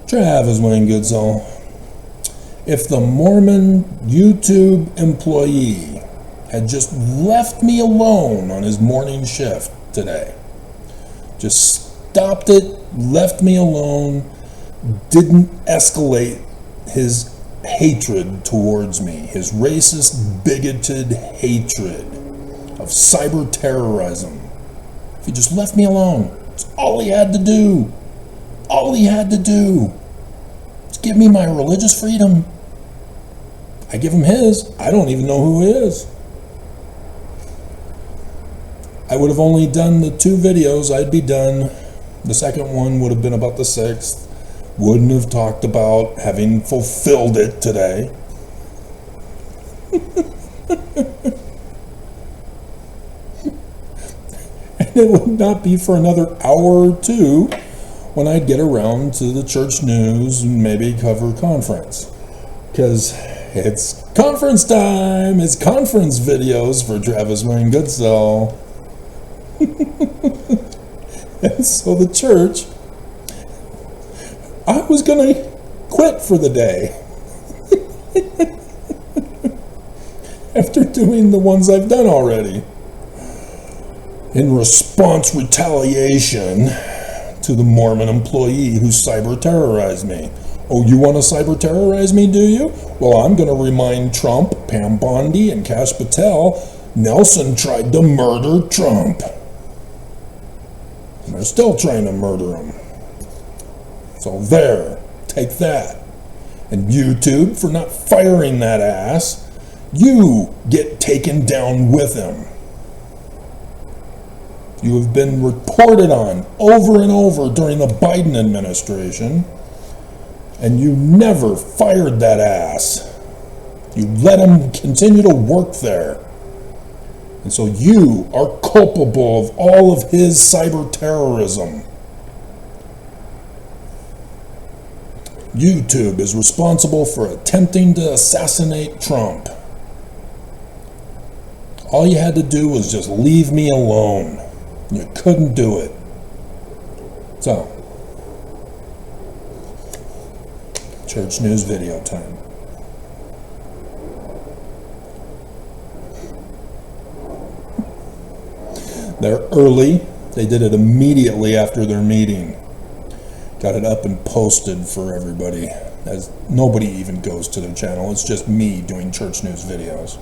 Travis Wayne Goodsell. If the Mormon YouTube employee had just left me alone on his morning shift today, just stopped it, left me alone, didn't escalate his hatred towards me, his racist, bigoted hatred of cyber terrorism. If he just left me alone, it's all he had to do. All he had to do is give me my religious freedom. I give him his. I don't even know who he is. I would have only done the 2 videos. I'd be done. The second one would have been about the 6th. Wouldn't have talked about having fulfilled it today. And it would not be for another hour or 2 when I'd get around to the church news and maybe cover conference. Because it's conference time. It's conference videos for Travis Wayne Goodsell. And so the church, I was going to quit for the day. After doing the ones I've done already. In response, retaliation to the Mormon employee who cyber terrorized me. Oh, you want to cyber terrorize me, do you? Well, I'm going to remind Trump, Pam Bondi, and Kash Patel, Nelson tried to murder Trump. And they're still trying to murder him. So there, take that. And YouTube, for not firing that ass, you get taken down with him. You have been reported on over and over during the Biden administration, and you never fired that ass. You let him continue to work there. And so you are culpable of all of his cyber terrorism. YouTube is responsible for attempting to assassinate Trump. All you had to do was just leave me alone. You couldn't do it. So, church news video time. They're early. They did it immediately after their meeting. Got it up and posted for everybody, as nobody even goes to their channel. It's just me doing church news videos.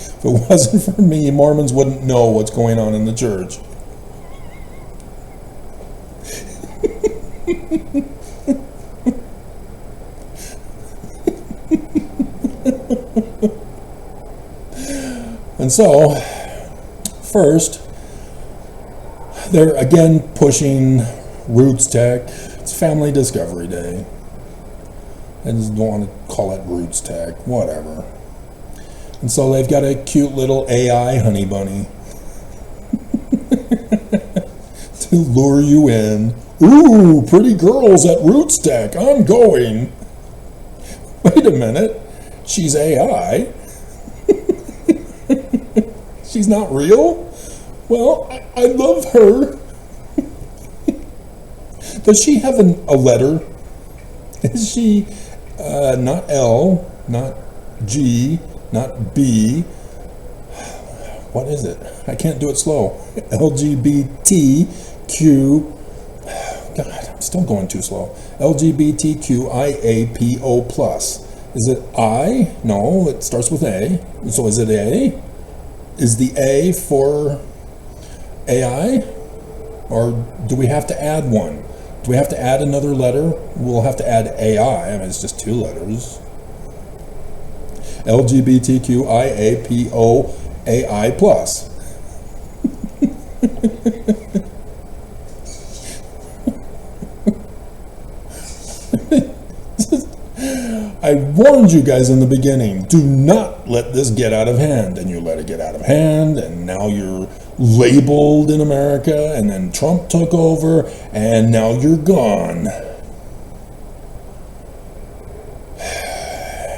If it wasn't for me, Mormons wouldn't know what's going on in the church. And so, first, they're again pushing Roots Tech. It's Family Discovery Day. I just don't want to call it Roots Tech, whatever. And so they've got a cute little AI honey bunny to lure you in. Ooh, pretty girls at Roots Tech, I'm going. Wait a minute, she's AI? She's not real? Well, I love her. Does she have a letter? Is she not L, not G, not B? What is it? I can't do it slow. LGBTQ. God, I'm still going too slow. LGBTQIAPO+. Is it I? No, it starts with A. So is it A? Is the A for AI? Or do we have to add one? Do we have to add another letter? We'll have to add AI. I mean, it's just 2 letters. LGBTQIAPOAI+. I warned you guys in the beginning, do not let this get out of hand. And you let it get out of hand, and now you're labeled in America, and then Trump took over, and now you're gone.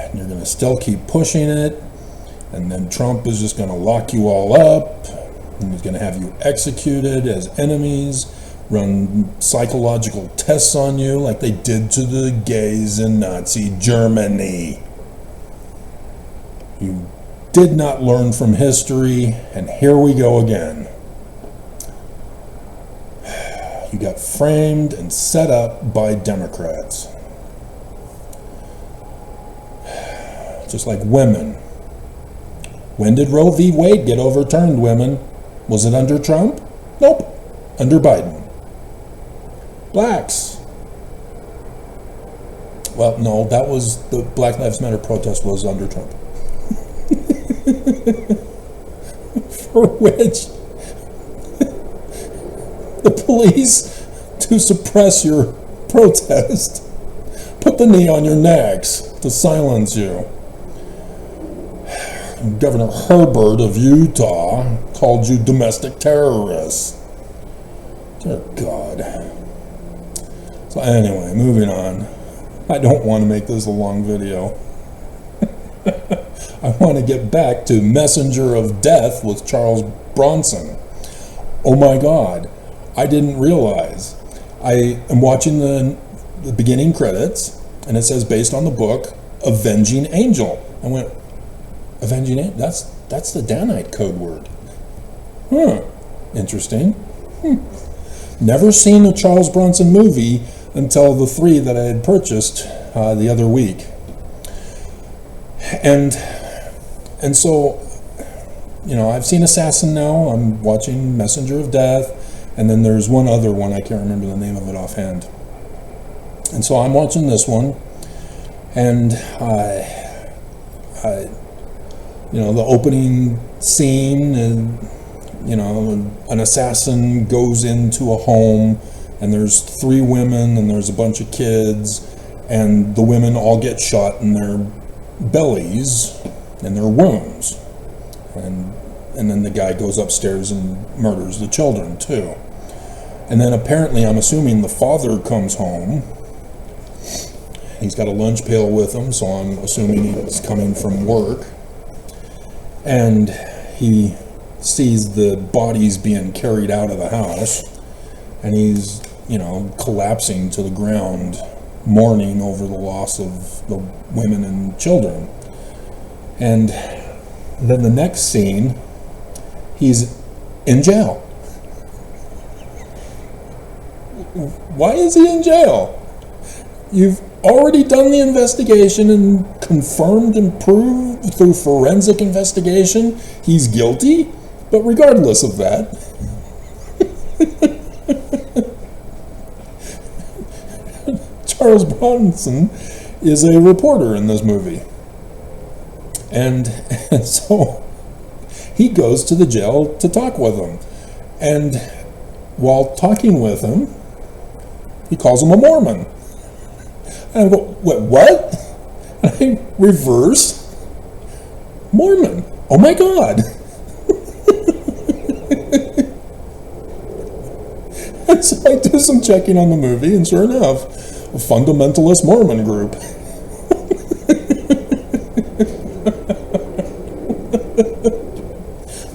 And you're going to still keep pushing it, and then Trump is just going to lock you all up, and he's going to have you executed as enemies run psychological tests on you like they did to the gays in Nazi Germany. You did not learn from history, and here we go again. You got framed and set up by Democrats. Just like women. When did Roe v. Wade get overturned, women? Was it under Trump? Nope. Under Biden. Blacks. Well, no, that was the Black Lives Matter protest was under Trump. For which the police, to suppress your protest, put the knee on your necks to silence you. Governor Herbert of Utah called you domestic terrorists. Dear God. So anyway, moving on. I don't want to make this a long video. I want to get back to Messenger of Death with Charles Bronson. Oh my God, I didn't realize. I am watching the beginning credits, and it says based on the book Avenging Angel. I went, Avenging Angel? That's the Danite code word. Interesting. Never seen a Charles Bronson movie until the 3 that I had purchased the other week. And so, you know, I've seen Assassin now. I'm watching Messenger of Death, and then there's one other one. I can't remember the name of it offhand. And so I'm watching this one, and you know, the opening scene, and you know, an assassin goes into a home, and there's 3 women, and there's a bunch of kids, and the women all get shot in their bellies and their wombs, and then the guy goes upstairs and murders the children too. And then apparently, I'm assuming the father comes home. He's got a lunch pail with him, so I'm assuming he's coming from work, and he sees the bodies being carried out of the house, and he's, you know, collapsing to the ground, mourning over the loss of the women and children. And then the next scene, he's in jail. Why is he in jail? You've already done the investigation and confirmed and proved through forensic investigation he's guilty, but regardless of that, Charles Bronson is a reporter in this movie. And so he goes to the jail to talk with him. And while talking with him, he calls him a Mormon. And I go, what? And I reverse, Mormon. Oh my God. And so I do some checking on the movie, and sure enough, a fundamentalist Mormon group.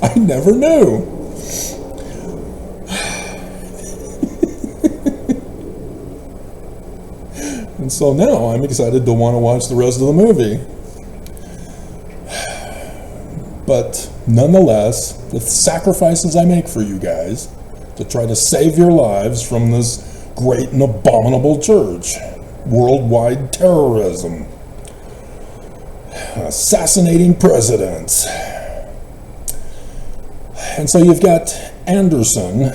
I never knew. And so now I'm excited to want to watch the rest of the movie. But nonetheless, the sacrifices I make for you guys to try to save your lives from this great and abominable church, worldwide terrorism, assassinating presidents. And so you've got Anderson,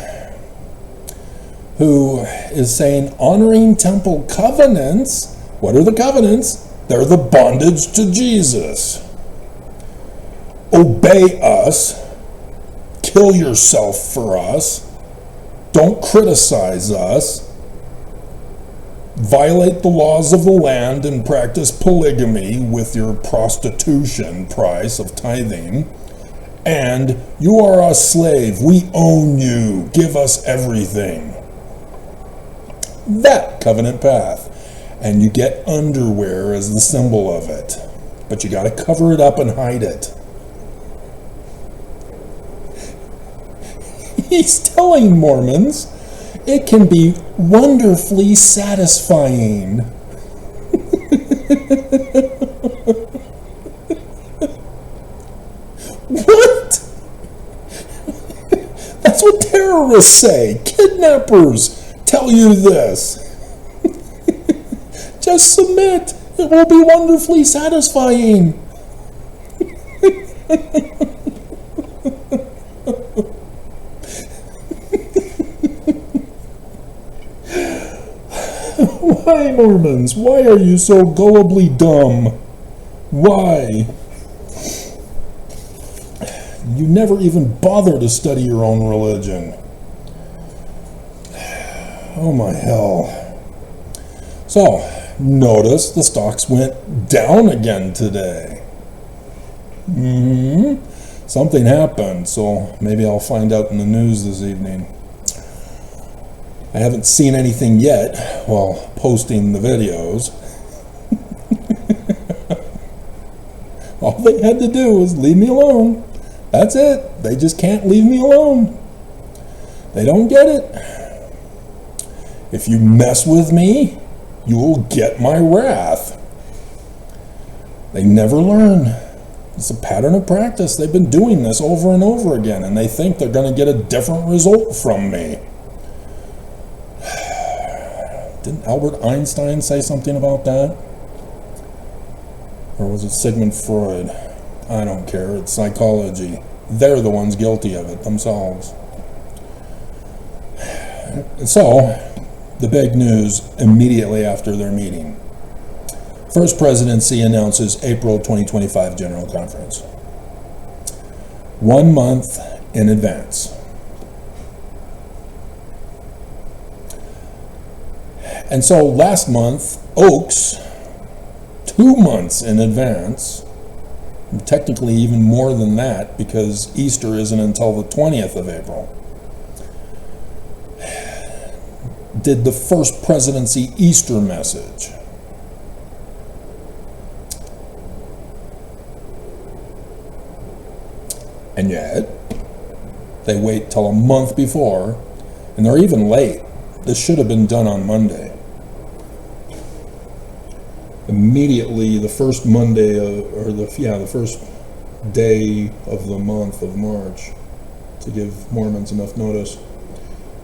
who is saying honoring temple covenants. What are the covenants? They're the bondage to Jesus. Obey us. Kill yourself for us. Don't criticize us. Violate the laws of the land and practice polygamy with your prostitution price of tithing. And you are a slave. We own you. Give us everything. That covenant path. And you get underwear as the symbol of it. But you got to cover it up and hide it. He's telling Mormons, It can be wonderfully satisfying. What? That's what terrorists say. Kidnappers tell you this. Just submit. It will be wonderfully satisfying. Why, Mormons? Why are you so gullibly dumb? Why? You never even bother to study your own religion. Oh my hell. So, notice the stocks went down again today. Something happened, so maybe I'll find out in the news this evening. I haven't seen anything yet while posting the videos. All they had to do was leave me alone. That's it. They just can't leave me alone. They don't get it. If you mess with me, you will get my wrath. They never learn. It's a pattern of practice. They've been doing this over and over again, and they think they're going to get a different result from me. Didn't Albert Einstein say something about that? Or was it Sigmund Freud? I don't care. It's psychology. They're the ones guilty of it themselves. So, the big news immediately after their meeting. First Presidency announces April 2025 General Conference. 1 month in advance. And so last month, Oaks, 2 months in advance, technically even more than that because Easter isn't until the 20th of April, did the First Presidency Easter message. And yet, they wait till a month before, and they're even late. This should have been done on Monday. Immediately, the first Monday, the first day of the month of March, to give Mormons enough notice.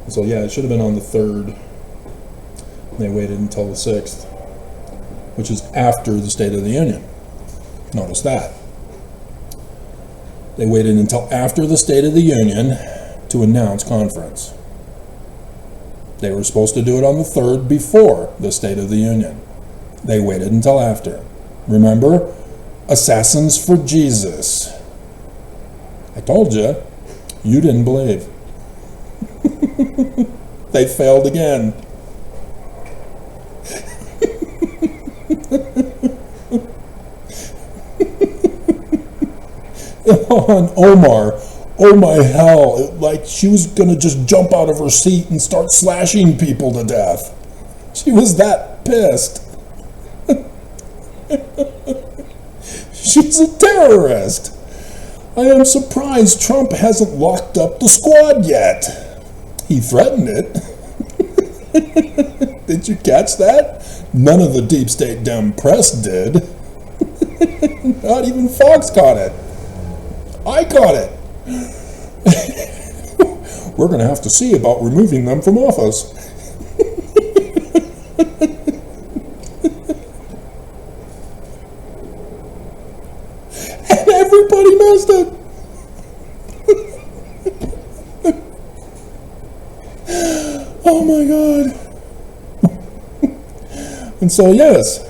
So yeah, it should have been on the 3rd. They waited until the 6th, which is after the State of the Union. Notice that. They waited until after the State of the Union to announce conference. They were supposed to do it on the 3rd before the State of the Union. They waited until after. Remember? Assassins for Jesus. I told you. You didn't believe. They failed again. On Omar, oh my hell, like she was gonna just jump out of her seat and start slashing people to death. She was that pissed. She's a terrorist. I am surprised Trump hasn't locked up the squad yet. He threatened it. Did you catch that? None of the deep state Dem press did. Not even Fox caught it. I caught it. We're going to have to see about removing them from office. And everybody missed it. Oh my God. And so, yes,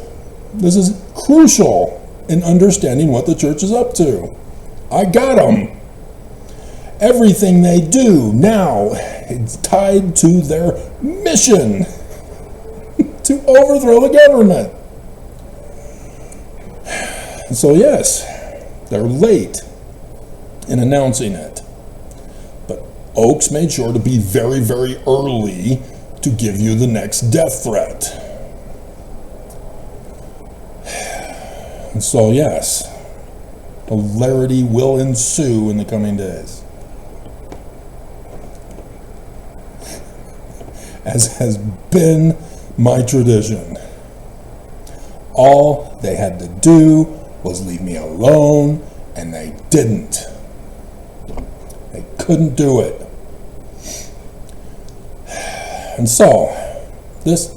this is crucial in understanding what the church is up to. I got them. Everything they do now is tied to their mission to overthrow the government. So yes, they're late in announcing it. But Oaks made sure to be very, very early to give you the next death threat. And so yes, hilarity will ensue in the coming days. as has been my tradition. All they had to do was leave me alone, and they didn't. They couldn't do it. And so, this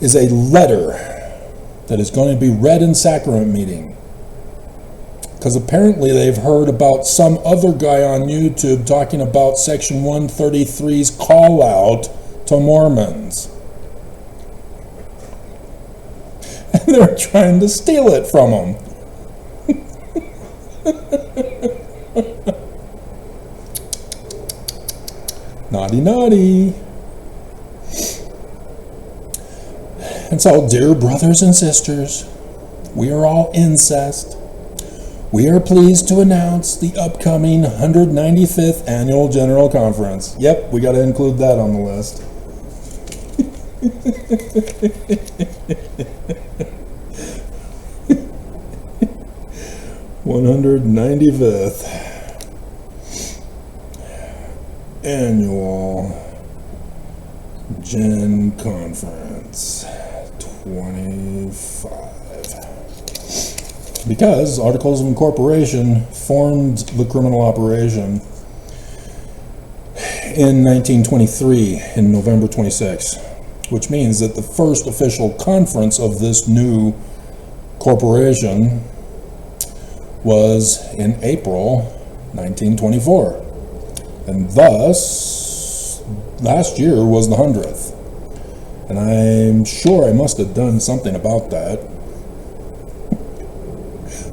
is a letter that is going to be read in sacrament meeting. Because apparently they've heard about some other guy on YouTube talking about Section 133's call out to Mormons. And they're trying to steal it from them. Naughty, naughty. And so, dear brothers and sisters, we are all incest. We are pleased to announce the upcoming 195th Annual General Conference. Yep, we got to include that on the list. 195th Annual Gen Conference 25. Because Articles of Incorporation formed the criminal operation in 1923, in November 26, which means that the first official conference of this new corporation was in April 1924. And thus, last year was the 100th. And I'm sure I must have done something about that.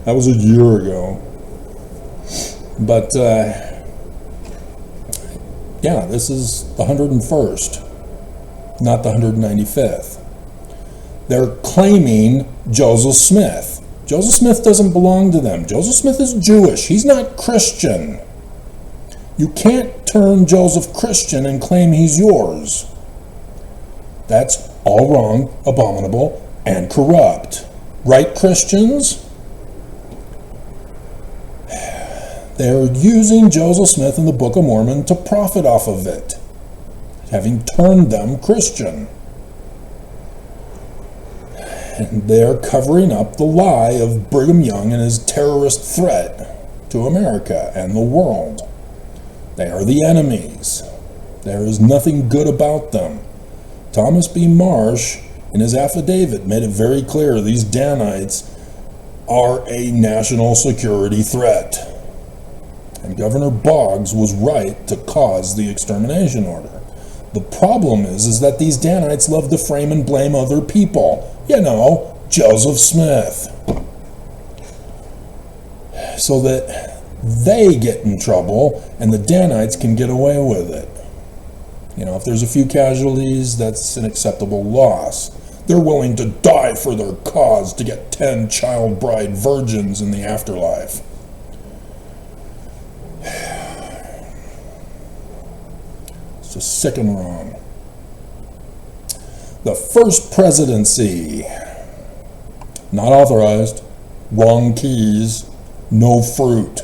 That was a year ago. But, yeah, this is the 101st, not the 195th. They're claiming Joseph Smith. Joseph Smith doesn't belong to them. Joseph Smith is Jewish. He's not Christian. You can't turn Joseph Christian and claim he's yours. That's all wrong, abominable, and corrupt. Right, Christians? They're using Joseph Smith in the Book of Mormon to profit off of it, having turned them Christian. And they're covering up the lie of Brigham Young and his terrorist threat to America and the world. They are the enemies. There is nothing good about them. Thomas B. Marsh, in his affidavit, made it very clear these Danites are a national security threat. And Governor Boggs was right to cause the extermination order. The problem is that these Danites love to frame and blame other people. You know, Joseph Smith. So that they get in trouble and the Danites can get away with it. You know, if there's a few casualties, that's an acceptable loss. They're willing to die for their cause to get 10 child bride virgins in the afterlife. It's just sick and wrong. The First Presidency, not authorized, wrong keys, no fruit.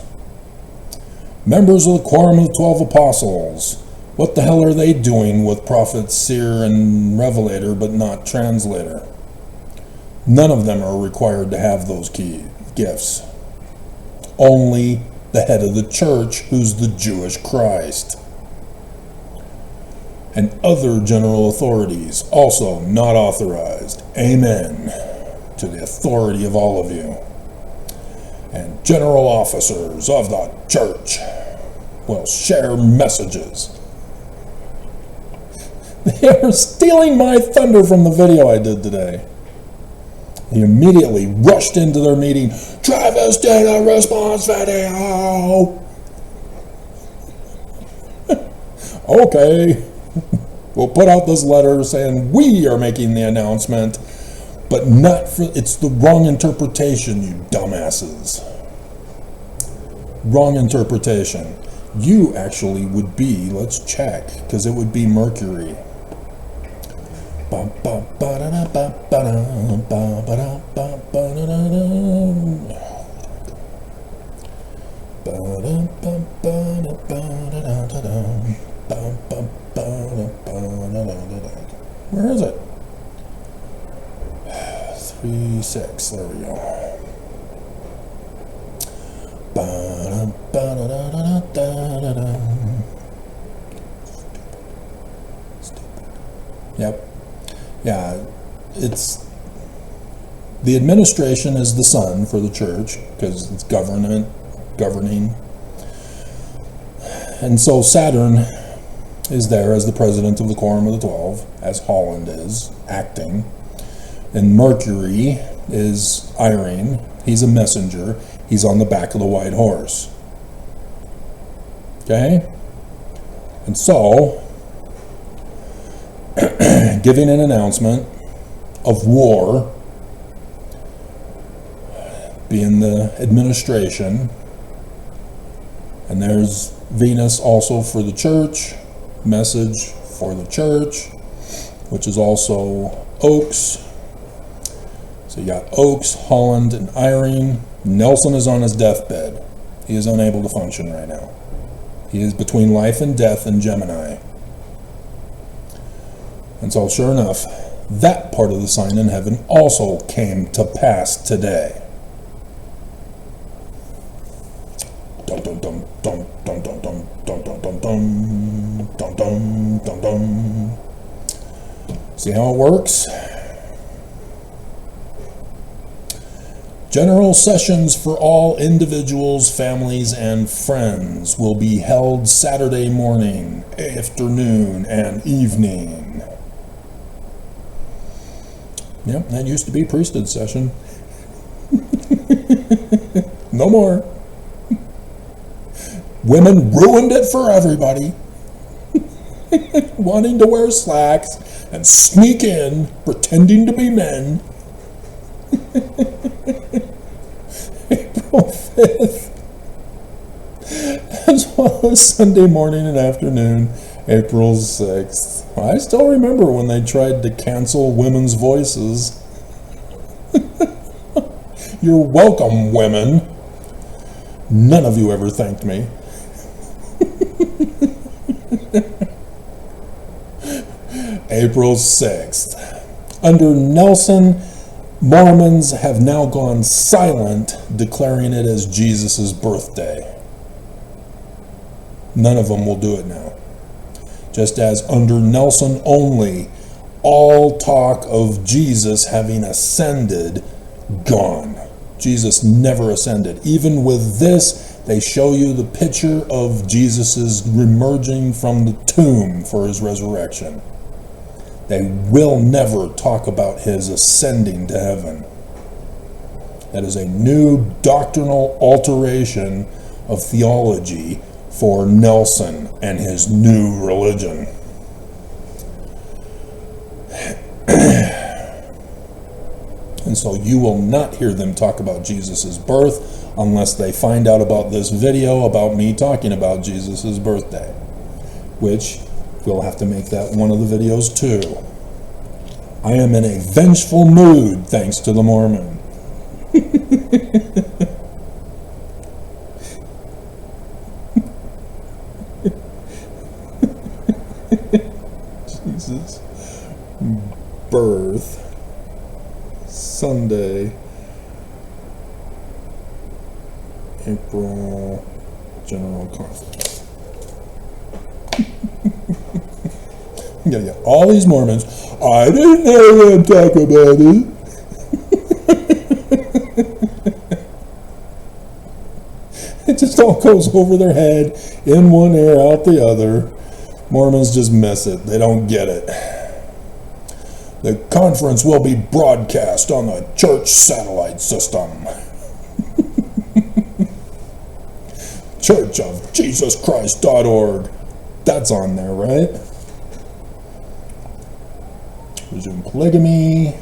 Members of the Quorum of the 12 Apostles, what the hell are they doing with prophet, seer, and revelator, but not translator? None of them are required to have those key gifts. Only the head of the church, who's the Jewish Christ. And other general authorities, also not authorized. Amen to the authority of all of you. And general officers of the church will share messages. They are stealing my thunder from the video I did today. He immediately rushed into their meeting. Travis did a response video. Okay. We'll put out this letter saying we are making the announcement, but not for, it's the wrong interpretation, you dumbasses. Wrong interpretation. You actually would be, let's check, because it would be Mercury. 6. There we go. Yep. Yeah, it's the administration is the sun for the church because it's governing. And so Saturn is there as the president of the Quorum of the 12, as Holland is, acting. And Mercury is Irene. He's a messenger. He's on the back of the white horse. Okay? And so, giving an announcement of war, being the administration, and there's Venus also for the church, message for the church, which is also Oaks. So you got Oaks, Holland, and Irene. Nelson is on his deathbed. He is unable to function right now. He is between life and death in Gemini. And so sure enough, that part of the sign in heaven also came to pass today. Dum dum dum dum dum dum dum dum dum dum dum dum dum dum. See how it works? General sessions for all individuals, families, and friends will be held Saturday morning, afternoon, and evening. Yep, that used to be priesthood session. No more. Women ruined it for everybody. Wanting to wear slacks and sneak in, pretending to be men. April 5th. As well as Sunday morning and afternoon, April 6th. I still remember when they tried to cancel women's voices. You're welcome, women. None of you ever thanked me. April 6th. Under Nelson, Mormons have now gone silent, declaring it as Jesus' birthday. None of them will do it now. Just as under Nelson only, all talk of Jesus having ascended, gone. Jesus never ascended. Even with this, they show you the picture of Jesus' emerging from the tomb for his resurrection. They will never talk about his ascending to heaven. That is a new doctrinal alteration of theology for Nelson and his new religion. And so you will not hear them talk about Jesus' birth unless they find out about this video about me talking about Jesus' birthday, which we'll have to make that one of the videos too. I am in a vengeful mood thanks to the Mormon. Jesus. Birth. Sunday. April General Conference. Yeah, all these Mormons, I didn't know them talk about it. It just all goes over their head, in one ear, out the other. Mormons just miss it. They don't get it. The conference will be broadcast on the church satellite system. churchofjesuschrist.org. That's on there, right? Resume polygamy.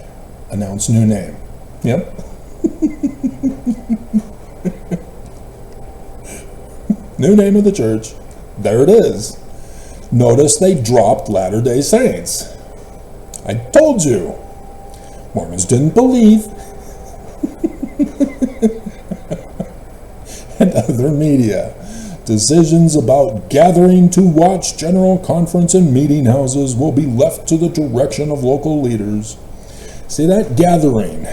Announce new name. Yep. New name of the church. There it is. Notice they dropped Latter-day Saints. I told you. Mormons didn't believe. And other media. Decisions about gathering to watch General Conference and meeting houses will be left to the direction of local leaders. See that gathering?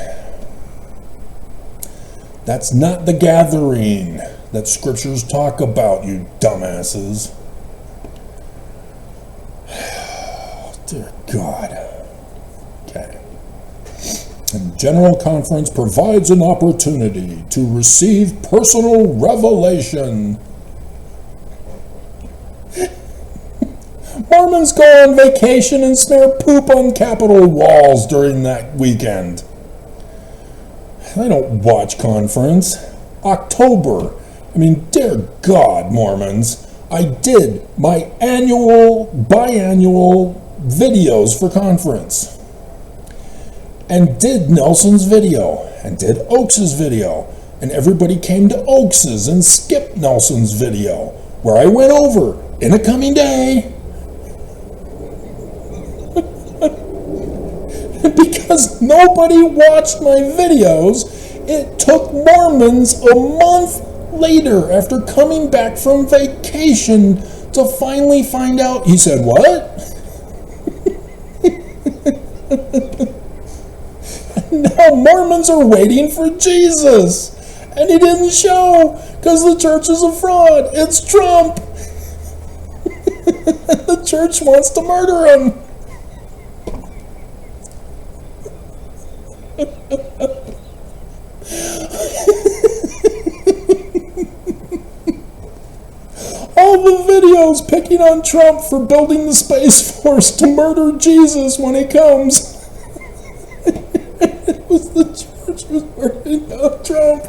That's not the gathering that scriptures talk about, you dumbasses. Dear God. Okay. And General Conference provides an opportunity to receive personal revelation. Mormons go on vacation and smear poop on Capitol walls during that weekend. I don't watch conference. October. I mean, dear God, Mormons, I did my biannual videos for conference. And did Nelson's video. And did Oakes's video. And everybody came to Oakes's and skipped Nelson's video, where I went over in a coming day. Because nobody watched my videos, it took Mormons a month later, after coming back from vacation, to finally find out. He said, what? Now Mormons are waiting for Jesus. And he didn't show, because the church is a fraud. It's Trump. The church wants to murder him. All the videos picking on Trump for building the Space Force to murder Jesus when he comes. It was the church was murdering out Trump.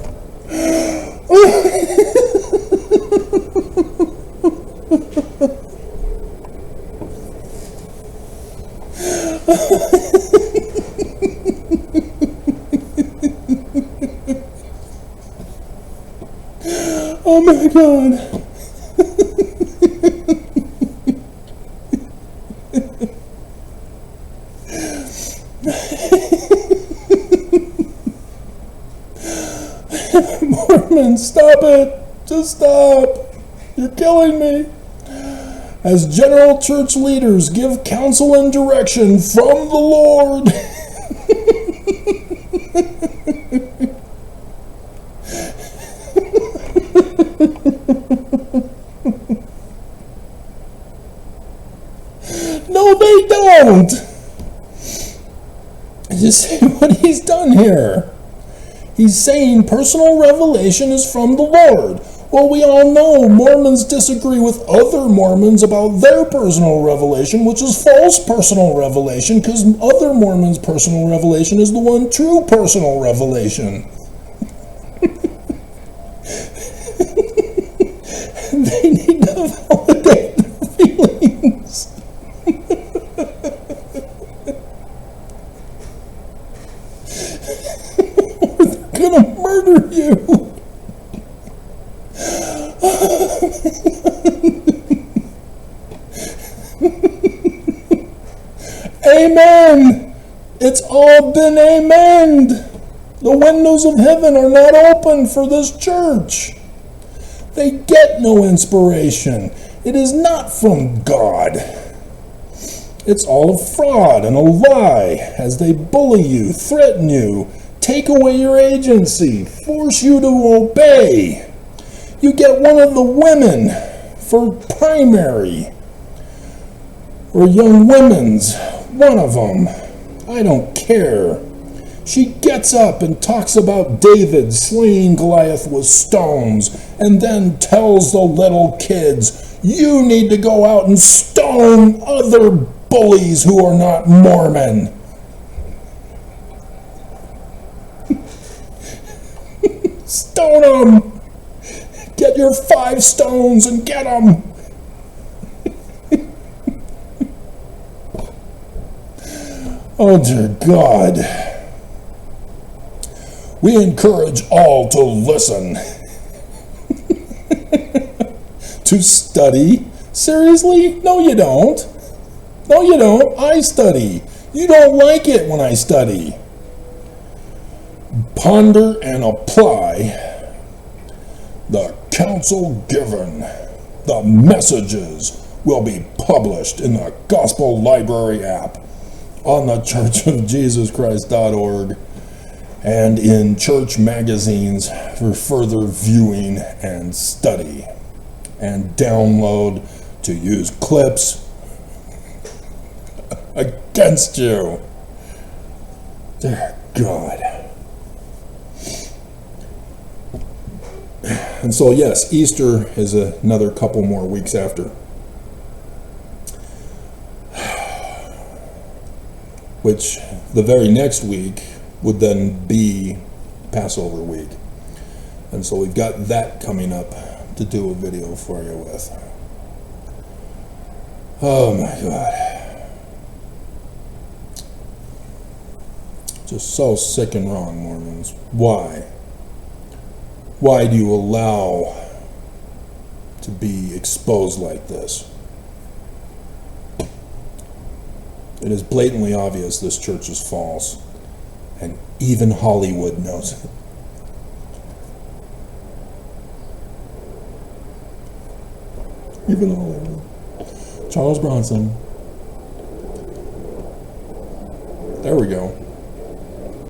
Oh my God. Mormons, stop it. Just stop. You're killing me. As general church leaders give counsel and direction from the Lord. No, they don't. You see what he's done here? He's saying personal revelation is from the Lord. Well, we all know Mormons disagree with other Mormons about their personal revelation, which is false personal revelation, because other Mormons' personal revelation is the one true personal revelation. They need to validate their feelings. They're gonna murder you. Amen. It's all been amened. The windows of heaven are not open for this church. They get no inspiration. It is not from God. It's all a fraud and a lie as they bully you, threaten you, take away your agency, force you to obey. You get one of the women for primary, or young women's, one of them. I don't care. She gets up and talks about David slaying Goliath with stones, and then tells the little kids, you need to go out and stone other bullies who are not Mormon. Stone them. Get your 5 stones and get them. Oh dear God. We encourage all to listen. To study? Seriously? No, you don't. No, you don't. I study. You don't like it when I study. Ponder and apply the counsel given. The messages will be published in the Gospel Library app on the churchofjesuschrist.org. and in church magazines for further viewing and study, and download to use clips against you. Dear God. And so, yes, Easter is another couple more weeks after. Which the very next week would then be Passover week. And so we've got that coming up to do a video for you with. Oh my God. Just so sick and wrong, Mormons. Why? Why do you allow to be exposed like this? It is blatantly obvious this church is false, and even Hollywood knows it. Even Hollywood. Charles Bronson. There we go.